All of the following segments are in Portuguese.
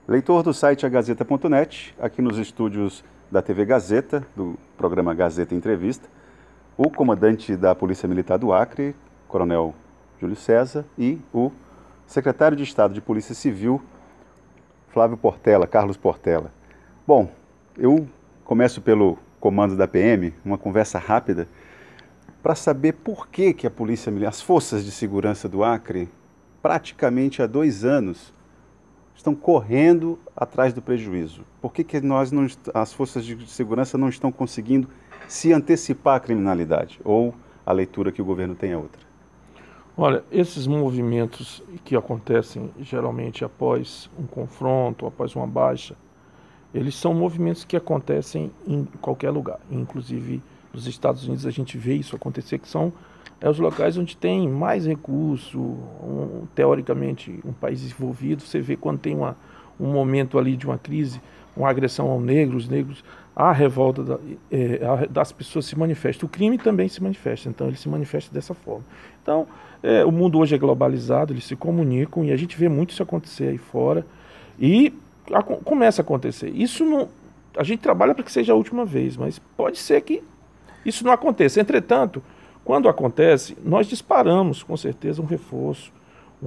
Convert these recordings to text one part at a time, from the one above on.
Leitor do site agazeta.net, aqui nos estúdios da TV Gazeta, do programa Gazeta Entrevista, o comandante da Polícia Militar do Acre, Coronel Júlio César, e o secretário de Estado de Polícia Civil, Carlos Portela. Bom, eu começo pelo comando da PM, uma conversa rápida, para saber por que a Polícia Militar, as forças de segurança do Acre, praticamente há 2 anos, estão correndo atrás do prejuízo. Por que as forças de segurança não estão conseguindo se antecipar à criminalidade? Ou a leitura que o governo tem é outra? Olha, esses movimentos que acontecem geralmente após um confronto, após uma baixa, eles são movimentos que acontecem em qualquer lugar. Inclusive nos Estados Unidos a gente vê isso acontecer, que são os locais onde tem mais recurso, teoricamente um país desenvolvido. Você vê quando tem um momento ali de uma crise, uma agressão aos negros, a revolta das pessoas se manifesta. O crime também se manifesta, então ele se manifesta dessa forma. Então, o mundo hoje é globalizado, eles se comunicam e a gente vê muito isso acontecer aí fora e começa a acontecer. Isso não, a gente trabalha para que seja a última vez, mas pode ser que isso não aconteça. Entretanto, quando acontece, nós disparamos com certeza um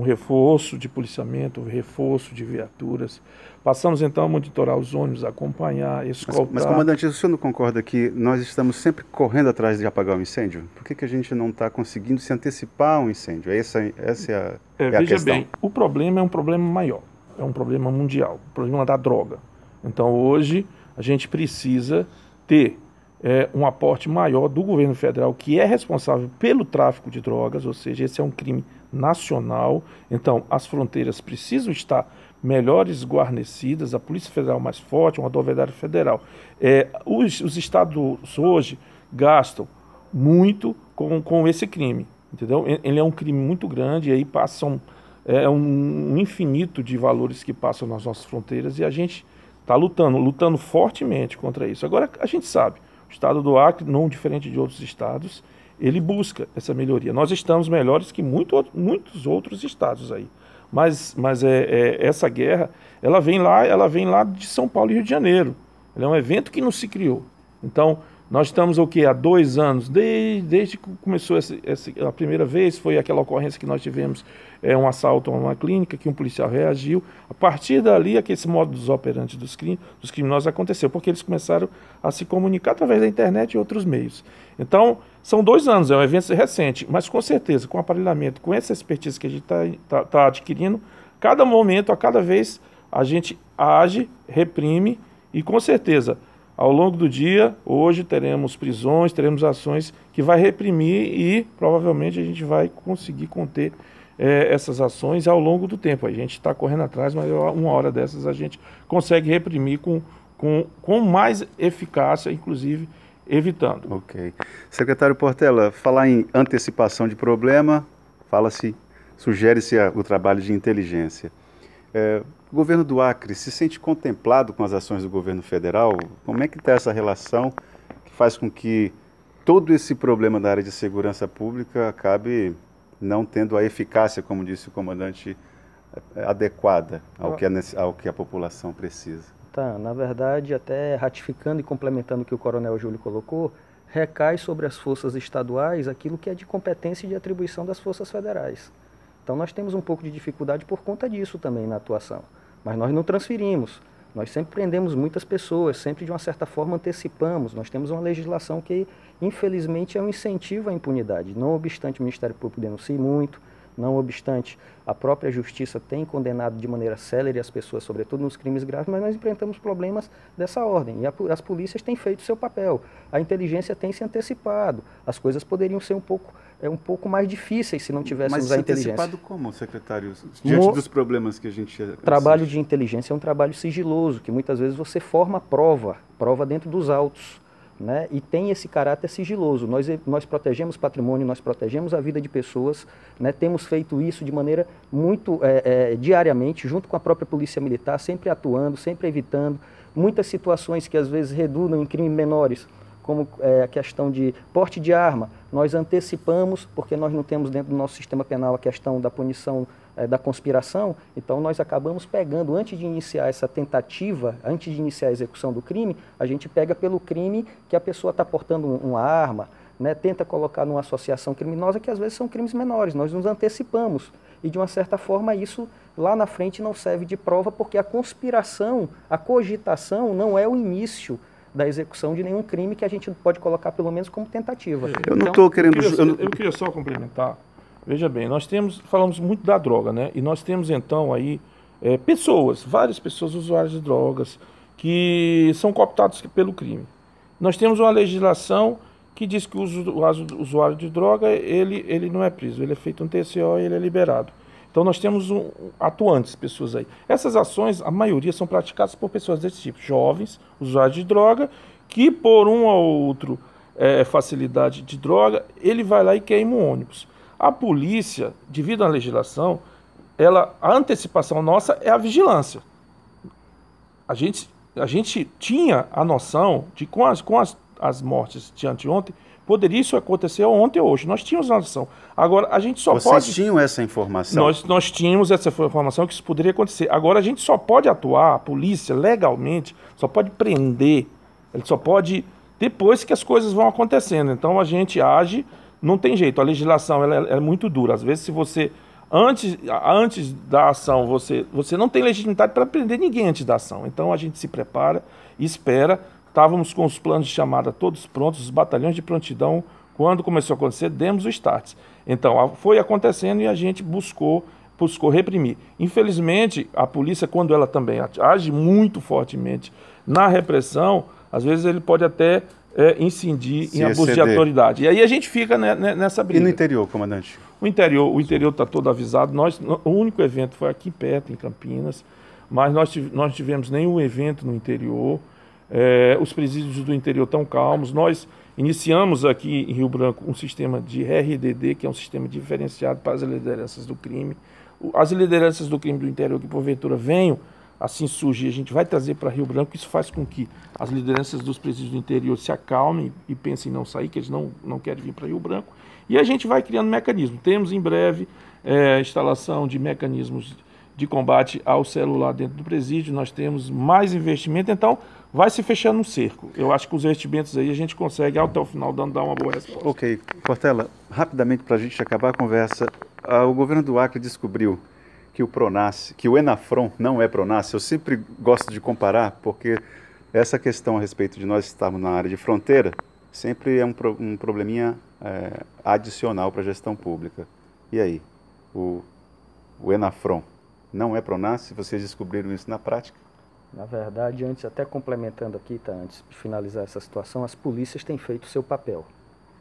reforço de policiamento, um reforço de viaturas. Passamos então a monitorar os ônibus, a acompanhar, escoltar. Mas comandante, o senhor não concorda que nós estamos sempre correndo atrás de apagar um incêndio? Por que a gente não está conseguindo se antecipar a um incêndio? Essa é a veja questão. Bem, o problema é um problema maior, é um problema mundial, o problema da droga. Então hoje a gente precisa ter um aporte maior do governo federal, que é responsável pelo tráfico de drogas, ou seja, esse é um crime nacional. Então, as fronteiras precisam estar melhores guarnecidas, a Polícia Federal mais forte, uma rodoviária federal. Os estados hoje gastam muito com esse crime, entendeu? Ele é um crime muito grande, e aí passam um infinito de valores que passam nas nossas fronteiras, e a gente está lutando fortemente contra isso. Agora, a gente sabe, o estado do Acre, não diferente de outros estados, ele busca essa melhoria. Nós estamos melhores que muitos outros estados aí. Mas essa guerra, ela vem lá de São Paulo e Rio de Janeiro. Ela é um evento que não se criou. Então, nós estamos há 2 anos, desde que começou a primeira vez, foi aquela ocorrência que nós tivemos, um assalto a uma clínica, que um policial reagiu. A partir dali, esse modus operandi dos criminosos aconteceu, porque eles começaram a se comunicar através da internet e outros meios. Então, são 2 anos, é um evento recente, mas com certeza, com o aparelhamento, com essa expertise que a gente está adquirindo, cada momento, a cada vez, a gente age, reprime e, com certeza, ao longo do dia, hoje teremos prisões, teremos ações que vai reprimir e provavelmente a gente vai conseguir conter essas ações ao longo do tempo. A gente está correndo atrás, mas uma hora dessas a gente consegue reprimir com mais eficácia, inclusive evitando. Ok. Secretário Portela, falar em antecipação de problema, sugere-se o trabalho de inteligência. O governo do Acre se sente contemplado com as ações do governo federal? Como é que está essa relação que faz com que todo esse problema da área de segurança pública acabe não tendo a eficácia, como disse o comandante, adequada ao que a população precisa? Tá, na verdade, até ratificando e complementando o que o Coronel Júlio colocou, recai sobre as forças estaduais aquilo que é de competência e de atribuição das forças federais. Então nós temos um pouco de dificuldade por conta disso também na atuação. Mas nós não transferimos, nós sempre prendemos muitas pessoas, sempre de uma certa forma antecipamos. Nós temos uma legislação que, infelizmente, é um incentivo à impunidade. Não obstante o Ministério Público denuncie muito, não obstante a própria Justiça tem condenado de maneira célere as pessoas, sobretudo nos crimes graves, mas nós enfrentamos problemas dessa ordem. E as polícias têm feito o seu papel, a inteligência tem se antecipado, as coisas poderiam ser um pouco mais difíceis se não tivéssemos a inteligência. Mas antecipado como, secretário? Diante dos problemas que a gente... Trabalho de inteligência é um trabalho sigiloso, que muitas vezes você forma prova dentro dos autos, né? E tem esse caráter sigiloso. Nós protegemos patrimônio, nós protegemos a vida de pessoas, né? Temos feito isso de maneira muito diariamente, junto com a própria Polícia Militar, sempre atuando, sempre evitando muitas situações que às vezes redundam em crimes menores, como a questão de porte de arma. Nós antecipamos, porque nós não temos dentro do nosso sistema penal a questão da punição da conspiração, então nós acabamos pegando, antes de iniciar essa tentativa, antes de iniciar a execução do crime, a gente pega pelo crime que a pessoa está portando uma arma, né, tenta colocar numa associação criminosa, que às vezes são crimes menores, nós nos antecipamos. E de uma certa forma isso lá na frente não serve de prova, porque a conspiração, a cogitação não é o início da execução de nenhum crime, que a gente pode colocar pelo menos como tentativa. Eu não estou querendo... Eu queria só complementar. Veja bem, falamos muito da droga, né? E nós temos então aí várias pessoas usuárias de drogas, que são cooptados pelo crime. Nós temos uma legislação que diz que o usuário de droga, ele não é preso, ele é feito um TCO e ele é liberado. Então nós temos atuantes, pessoas aí. Essas ações, a maioria são praticadas por pessoas desse tipo, jovens, usuários de droga, que por um ou outro facilidade de droga, ele vai lá e queima um ônibus. A polícia, devido à legislação, a antecipação nossa é a vigilância. A gente tinha a noção de com as mortes de anteontem, poderia isso acontecer ontem ou hoje. Nós tínhamos a noção. Agora, a gente só pode... Vocês tinham essa informação? Nós tínhamos essa informação que isso poderia acontecer. Agora, a gente só pode atuar, a polícia, legalmente, só pode prender, ele só pode depois que as coisas vão acontecendo. Então, a gente age, não tem jeito. A legislação ela é muito dura. Às vezes, se você... Antes da ação, você não tem legitimidade para prender ninguém antes da ação. Então, a gente se prepara e espera. Estávamos com os planos de chamada todos prontos, os batalhões de prontidão. Quando começou a acontecer, demos o start. Então, foi acontecendo e a gente buscou reprimir. Infelizmente, a polícia, quando ela também age muito fortemente na repressão, às vezes ele pode até incidir em abuso de autoridade. E aí a gente fica nessa briga. E no interior, comandante? O interior está todo avisado. O único evento foi aqui perto, em Campinas, mas nós não tivemos nenhum evento no interior. Os presídios do interior estão calmos. Nós iniciamos aqui em Rio Branco um sistema de RDD, que é um sistema diferenciado para as lideranças do crime. As lideranças do crime do interior que porventura venham assim surgir, a gente vai trazer para Rio Branco. Isso faz com que as lideranças dos presídios do interior se acalmem e pensem em não sair, que eles não querem vir para Rio Branco. E a gente vai criando mecanismos. Temos em breve instalação de mecanismos de combate ao celular dentro do presídio. Nós temos mais investimento, então vai se fechando um cerco. Eu acho que os investimentos aí a gente consegue até o final dar uma boa resposta. Ok. Portela, rapidamente para a gente acabar a conversa, o governo do Acre descobriu que o Pronace, que o Enafron não é Pronace. Eu sempre gosto de comparar, porque essa questão a respeito de nós estarmos na área de fronteira sempre é um probleminha adicional para a gestão pública. E aí, o Enafron não é Pronace? Vocês descobriram isso na prática? Na verdade, antes, até complementando aqui, antes de finalizar essa situação, as polícias têm feito o seu papel.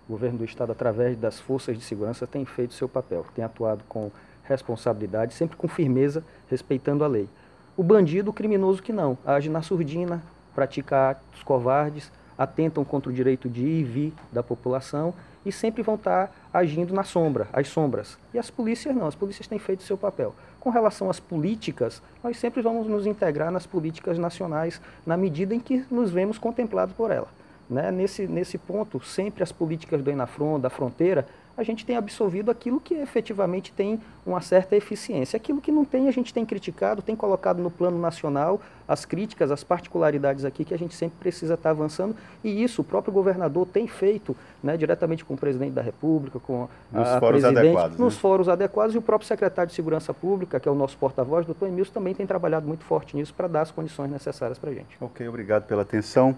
O governo do Estado, através das forças de segurança, tem feito o seu papel, tem atuado com responsabilidade, sempre com firmeza, respeitando a lei. O bandido, o criminoso que não, age na surdina, pratica atos covardes, atentam contra o direito de ir e vir da população e sempre vão estar agindo na sombra, às sombras. E as polícias não, as polícias têm feito o seu papel. Com relação às políticas, nós sempre vamos nos integrar nas políticas nacionais na medida em que nos vemos contemplados por ela. Nesse ponto, sempre as políticas do Enafron, da fronteira, a gente tem absorvido aquilo que efetivamente tem uma certa eficiência. Aquilo que não tem, a gente tem criticado, tem colocado no plano nacional as críticas, as particularidades aqui que a gente sempre precisa estar avançando. E isso o próprio governador tem feito, diretamente com o presidente da República, com a presidente, nos fóruns adequados, e o próprio secretário de Segurança Pública, que é o nosso porta-voz, doutor Emilson, também tem trabalhado muito forte nisso para dar as condições necessárias para a gente. Ok, obrigado pela atenção.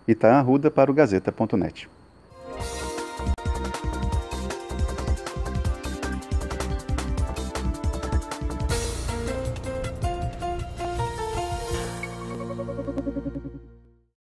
Itaã Arruda para o Gazeta.net.